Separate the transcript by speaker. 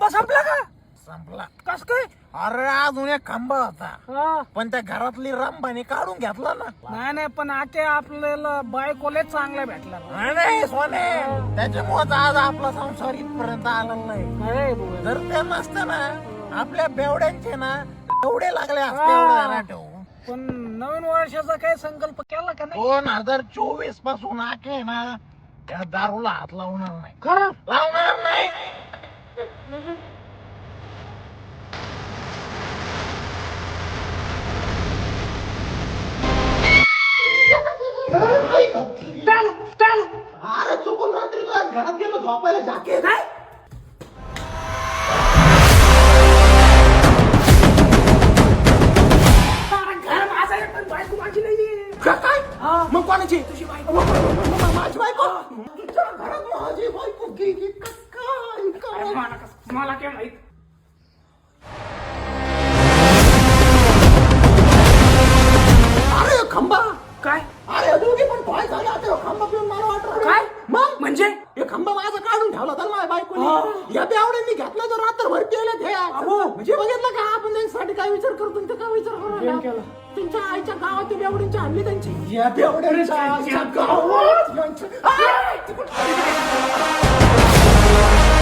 Speaker 1: खांबा संपला का?
Speaker 2: संपला.
Speaker 1: कस काय?
Speaker 2: अरे अजून एक खांबा होता, पण त्या घरातली रामबाने काढून घेतला ना.
Speaker 1: नाही नाही, पण आके आपल्याला बायकोले चांगला भेटला.
Speaker 2: नाही सोने, त्याच्यामुळेच आज आपला संसार इथपर्यंत आलेला नाही. जर ते नसतं ना, आपल्या बेवड्यांचे ना एवढे लागले असते एवढे ठेवू.
Speaker 1: पण नवीन वर्षाचा काय संकल्प केला का नाही?
Speaker 2: 2024 पासून आखे ना त्या दारूला हात लावणार नाही.
Speaker 1: खरं?
Speaker 2: लावणार नाही. अरे चुकून रात्री तुला घरात गेलो झोपायला जाके
Speaker 1: काय? घर माझा आहे, पण बायको माझी नाहीये.
Speaker 2: काय? मग कोणाची?
Speaker 1: तुझी बायको.
Speaker 2: माझी बायको. तुझ्या घरात माझी बायको गेली काय?
Speaker 1: मला काय माहित?
Speaker 2: अरे खंबा
Speaker 1: काय?
Speaker 2: अरे दोघी पण भय झाले आता. खंबा पिऊन मला वाटत
Speaker 1: काय?
Speaker 2: मग
Speaker 1: म्हणजे
Speaker 2: हे खंबा माझा काढून ठेवला होता माझ्या बायकोने. या बेवड्यांनी घेतला तो रात्रभर केले ते. म्हणजे बघितलं का आपण त्यांच्यासाठी काय विचार करतो ते काय विचार
Speaker 1: केला?
Speaker 2: करू. तुमच्या आईच्या गावात ते बेवड्यांची हल्ली त्यांची. या बेवड्यांच्या गावात